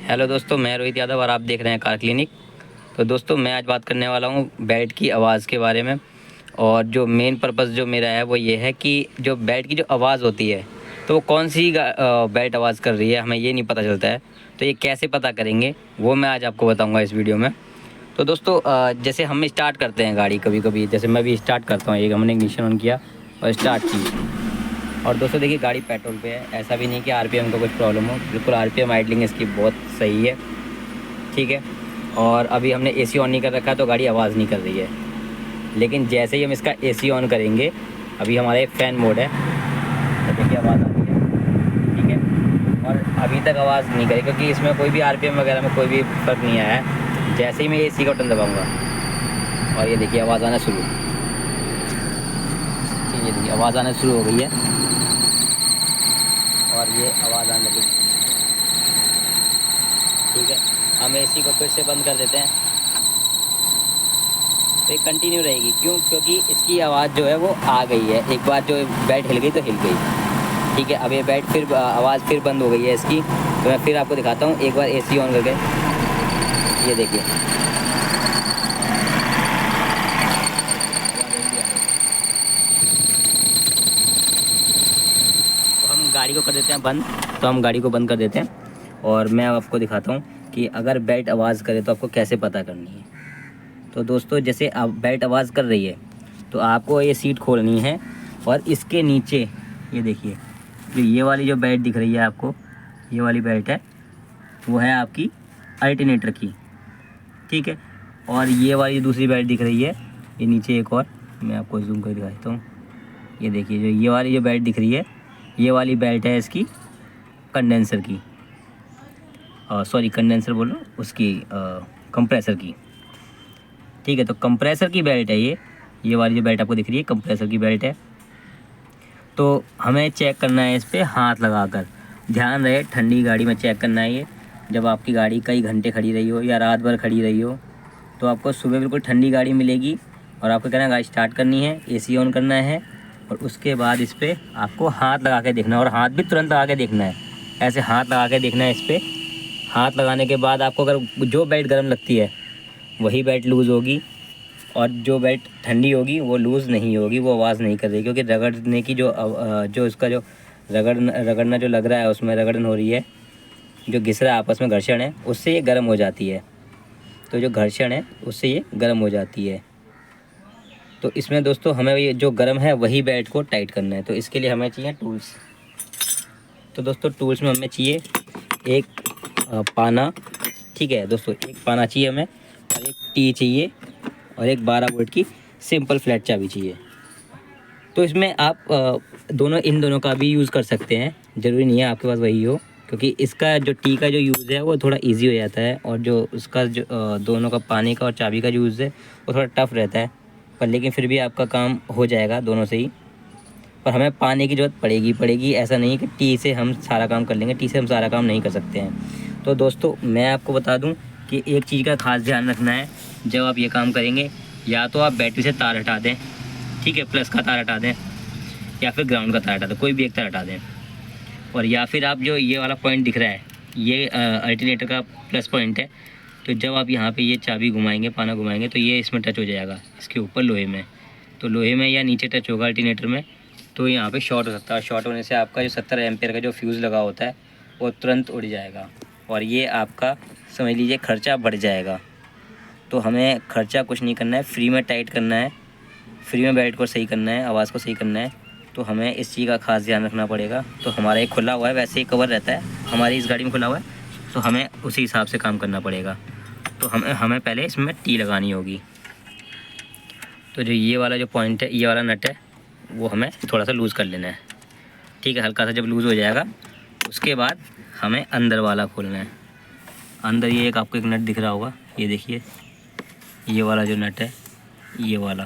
Hello दोस्तों, मैं रोहित यादव और आप देख रहे हैं कार क्लिनिक। तो दोस्तों, मैं आज बात करने वाला हूँ बेल्ट की आवाज़ के बारे में। और जो मेन पर्पस जो मेरा है वो ये है कि जो बेल्ट की जो आवाज़ होती है तो वो कौन सी बेल्ट आवाज़ कर रही है, हमें ये नहीं पता चलता है। तो ये कैसे पता करेंगे वो मैं आज आपको बताऊँगा इस वीडियो में। तो दोस्तों, जैसे हम स्टार्ट करते हैं गाड़ी, कभी कभी जैसे मैं भी स्टार्ट करता हूँ, एक हमने इग्निशन ऑन किया और स्टार्ट की। और दोस्तों देखिए, गाड़ी पेट्रोल पे है, ऐसा भी नहीं कि आरपीएम का कुछ प्रॉब्लम हो, बिल्कुल आरपीएम आइडलिंग इसकी बहुत सही है। ठीक है। और अभी हमने एसी ऑन नहीं कर रखा तो गाड़ी आवाज़ नहीं कर रही है। लेकिन जैसे ही हम इसका एसी ऑन करेंगे, अभी हमारे फ़ैन मोड है तो देखिए आवाज़ आ रही है। ठीक है। और अभी तक आवाज़ नहीं करी क्योंकि इसमें कोई भी आरपीएम वगैरह में कोई भी फ़र्क नहीं आया है। जैसे ही मैं एसी का बटन दबाऊँगा और ये देखिए आवाज़ आना शुरू। ठीक है, देखिए आवाज़ आना शुरू हो गई है और ये आवाज़ आने लगी। ठीक है, हम एसी को फिर से बंद कर देते हैं तो ये कंटिन्यू रहेगी। क्यों? क्योंकि इसकी आवाज़ जो है वो आ गई है। एक बार जो बैट हिल गई तो हिल गई। ठीक है, अब ये बैट फिर आवाज़ फिर बंद हो गई है इसकी। तो मैं फिर आपको दिखाता हूँ, एक बार एसी ऑन करके ये देखिए। तो हम गाड़ी को कर देते हैं बंद। तो हम गाड़ी को बंद कर देते हैं और मैं आपको दिखाता हूँ कि अगर बेल्ट आवाज़ करे तो आपको कैसे पता करनी है। तो दोस्तों, जैसे अब बेल्ट आवाज़ कर रही है तो आपको ये सीट खोलनी है और इसके नीचे ये देखिए, जो ये वाली जो बेल्ट दिख रही है आपको, ये वाली बेल्ट है वो है आपकी अल्टरनेटर की। ठीक है। और ये वाली दूसरी बेल्ट दिख रही है, ये नीचे एक और मैं आपको जूम कर दिखाता हूँ। ये देखिए, जो ये वाली जो बेल्ट दिख रही है, ये वाली बेल्ट है इसकी कंडेंसर की, सॉरी कंडेंसर बोल रहा हूँ, उसकी कंप्रेसर की। ठीक है, तो कंप्रेसर की बेल्ट है ये वाली जो बेल्ट आपको दिख रही है कंप्रेसर की बेल्ट है। तो हमें चेक करना है इस पर हाथ लगाकर। ध्यान रहे, ठंडी गाड़ी में चेक करना है ये। जब आपकी गाड़ी कई घंटे खड़ी रही हो या रात भर खड़ी रही हो तो आपको सुबह बिल्कुल ठंडी गाड़ी मिलेगी और आपको कहना है गाड़ी स्टार्ट करनी है, एसी ऑन करना है और उसके बाद इस पर आपको हाथ लगा के देखना है। और हाथ भी तुरंत लगा के देखना है, ऐसे हाथ लगा के देखना है इस पर। हाथ लगाने के बाद आपको अगर जो बेल्ट गर्म लगती है वही बेल्ट लूज़ होगी और जो बेल्ट ठंडी होगी वो लूज़ नहीं होगी, वो आवाज़ नहीं कर रही। क्योंकि रगड़ने की जो इसका जो रगड़ना जो लग रहा है उसमें रगड़न हो रही है, जो घिस रहा है आपस में घर्षण है, उससे ये गर्म हो जाती है। तो जो घर्षण है उससे ये गर्म हो जाती है। तो इसमें दोस्तों हमें ये जो गर्म है वही बेल्ट को टाइट करना है। तो इसके लिए हमें चाहिए टूल्स। तो दोस्तों टूल्स में हमें चाहिए एक पाना। ठीक है दोस्तों, एक पाना चाहिए हमें और एक टी चाहिए और एक 12 वोल्ट की सिंपल फ्लैट चाबी चाहिए। तो इसमें आप इन दोनों का भी यूज़ कर सकते हैं, ज़रूरी नहीं है आपके पास वही हो। क्योंकि इसका जो टी का जो यूज़ है वो थोड़ा इजी हो जाता है और जो उसका जो दोनों का पानी का और चाबी का जो यूज़ है वो थोड़ा टफ़ रहता है। पर लेकिन फिर भी आपका काम हो जाएगा दोनों से ही। पर हमें पानी की ज़रूरत पड़ेगी, ऐसा नहीं है कि टी से हम सारा काम कर लेंगे। टी से हम सारा काम नहीं कर सकते हैं। तो दोस्तों मैं आपको बता दूं कि एक चीज़ का ख़ास ध्यान रखना है जब आप ये काम करेंगे। या तो आप बैटरी से तार हटा दें, ठीक है, प्लस का तार हटा दें या फिर ग्राउंड का तार हटा दें, कोई भी एक तार हटा दें। और या फिर आप जो ये वाला पॉइंट दिख रहा है ये अल्टरनेटर का प्लस पॉइंट है। तो जब आप यहाँ पे ये चाबी घुमाएंगे, पाना घुमाएंगे तो ये इसमें टच हो जाएगा, इसके ऊपर लोहे में। तो लोहे में या नीचे टच होगा अल्टरनेटर में तो यहाँ पे शॉर्ट हो सकता है। शॉर्ट होने से आपका जो 70 एम्पेयर का जो फ्यूज़ लगा होता है वो तुरंत उड़ जाएगा और ये आपका समझ लीजिए खर्चा बढ़ जाएगा। तो हमें खर्चा कुछ नहीं करना है, फ्री में टाइट करना है, फ्री में बेल्ट को सही करना है, आवाज़ को सही करना है। तो हमें इस चीज़ का खास ध्यान रखना पड़ेगा। तो हमारा एक खुला हुआ है, वैसे ही कवर रहता है हमारी इस गाड़ी में खुला हुआ है, तो हमें उसी हिसाब से काम करना पड़ेगा। तो हमें पहले इसमें टी लगानी होगी। तो जो ये वाला जो पॉइंट है, ये वाला नट है, वो हमें थोड़ा सा लूज़ कर लेना है। ठीक है, हल्का सा जब लूज़ हो जाएगा उसके बाद हमें अंदर वाला खोलना है। अंदर ये एक आपको एक नट दिख रहा होगा, ये देखिए, ये वाला जो नट है, ये वाला,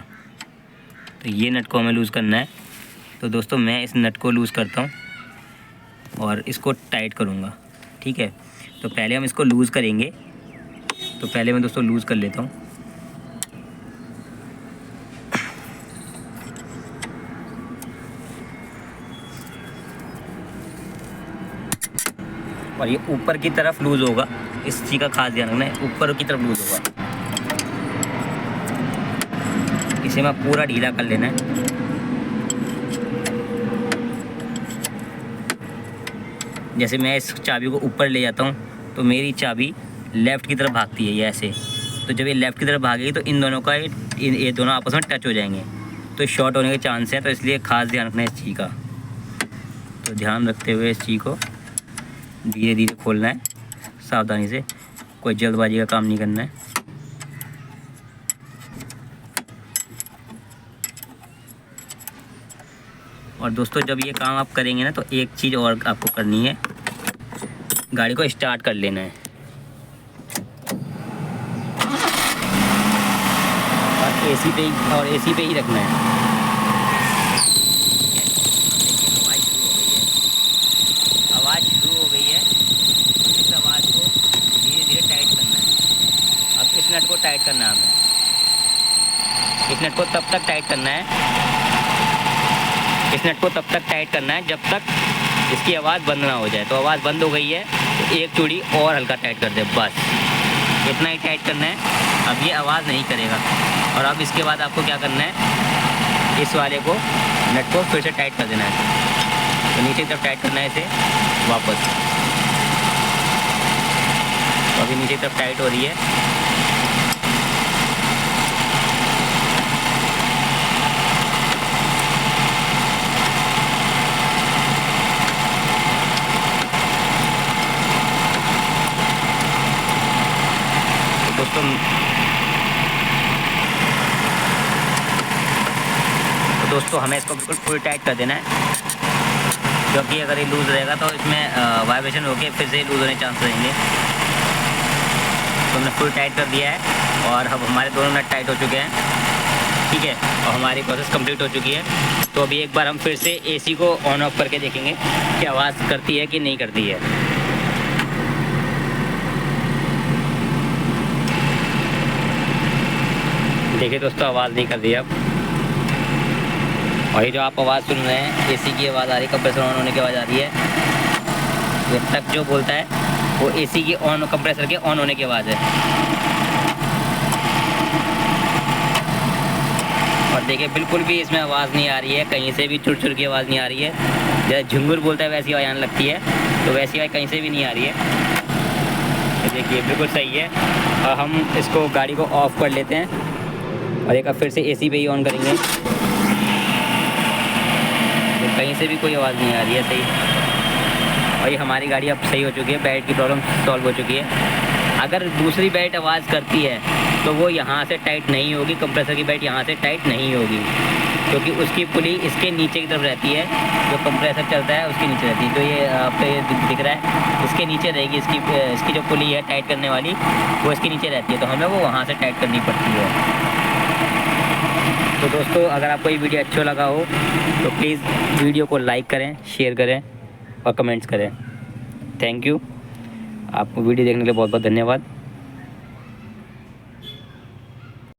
तो ये नट को हमें लूज़ करना है। तो दोस्तों मैं इस नट को लूज़ करता हूँ और इसको टाइट करूँगा। ठीक है, तो पहले हम इसको लूज़ करेंगे। तो पहले मैं दोस्तों लूज़ कर लेता हूँ। और ये ऊपर की तरफ लूज़ होगा, इस चीज़ का खास ध्यान रखना है, ऊपर की तरफ लूज़ होगा। इसे मैं पूरा ढीला कर लेना है। जैसे मैं इस चाबी को ऊपर ले जाता हूँ तो मेरी चाबी लेफ़्ट की तरफ भागती है, ये ऐसे। तो जब ये लेफ़्ट की तरफ भागेगी तो इन दोनों का ये दोनों आपस में टच हो जाएंगे, तो शॉर्ट होने के चांस हैं। तो इसलिए ख़ास ध्यान रखना है इस चीज़ का। तो ध्यान रखते हुए इस चीज़ को धीरे धीरे खोलना है, सावधानी से, कोई जल्दबाजी का काम नहीं करना है। और दोस्तों जब ये काम आप करेंगे ना तो एक चीज़ और आपको करनी है, गाड़ी को स्टार्ट कर लेना है और एसी पे ही रखना है। आवाज़ शुरू हो गई है, इस आवाज़ को धीरे धीरे टाइट करना है। अब इस नट को टाइट करना है हमें, इस नट को तब तक टाइट करना है, इस नट को तब तक टाइट करना है जब तक इसकी आवाज़ बंद ना हो जाए। तो आवाज़ बंद हो गई है तो एक चूड़ी और हल्का टाइट कर दे, बस इतना ही टाइट करना है। अब ये आवाज़ नहीं करेगा। और अब इसके बाद आपको क्या करना है, इस वाले को नट को फिर से टाइट कर देना है। तो नीचे की तरफ टाइट करना है इसे वापस। तो अभी नीचे की तरफ टाइट हो रही है। दोस्तों हमें इसको बिल्कुल फुल टाइट कर देना है, क्योंकि अगर ये लूज़ रहेगा तो इसमें वाइब्रेशन होके फिर से लूज़ होने के चांस रहेंगे। तो हमने फुल टाइट कर दिया है और अब हमारे दोनों नट टाइट हो चुके हैं, ठीक है। और हमारी प्रोसेस कंप्लीट हो चुकी है। तो अभी एक बार हम फिर से एसी को ऑन ऑफ करके देखेंगे कि आवाज़ करती है कि नहीं करती है। देखिए दोस्तों, आवाज़ नहीं कर रही अब। और ये जो आप आवाज़ सुन रहे हैं, एसी की आवाज़ आ रही है, कंप्रेसर ऑन होने की आवाज़ आ रही है। ये तक जो बोलता है वो एसी की ऑन, कंप्रेसर के ऑन होने की आवाज़ है। और देखिए बिल्कुल भी इसमें आवाज़ नहीं आ रही है, कहीं से भी चुर की आवाज़ नहीं आ रही है। जैसे झुंगुर बोलता है वैसी आवाज़ आने लगती है, तो वैसी आवाज़ कहीं से भी नहीं आ रही है। तो देखिए बिल्कुल सही है। और हम इसको गाड़ी को ऑफ़ कर लेते हैं और एक बार फिर से एसी पे ही ऑन करेंगे। तो कहीं से भी कोई आवाज़ नहीं आ रही है, सही। और ये हमारी गाड़ी अब सही हो चुकी है, बैट की प्रॉब्लम सॉल्व हो चुकी है। अगर दूसरी बैट आवाज़ करती है तो वो यहाँ से टाइट नहीं होगी, कंप्रेसर की बैट यहाँ से टाइट नहीं होगी, क्योंकि उसकी पुली इसके नीचे की तरफ रहती है। जो कंप्रेसर चलता है उसके नीचे रहती है। जो ये आपको ये दिख रहा है, इसके नीचे रहेगी। इसकी जो पुली है टाइट करने वाली, वो इसके नीचे रहती है, तो हमें वो वहाँ से टाइट करनी पड़ती है। तो दोस्तों, अगर आपको ये वीडियो अच्छा लगा हो तो प्लीज़ वीडियो को लाइक करें, शेयर करें और कमेंट्स करें। Thank you. आपको वीडियो देखने के लिए बहुत बहुत धन्यवाद।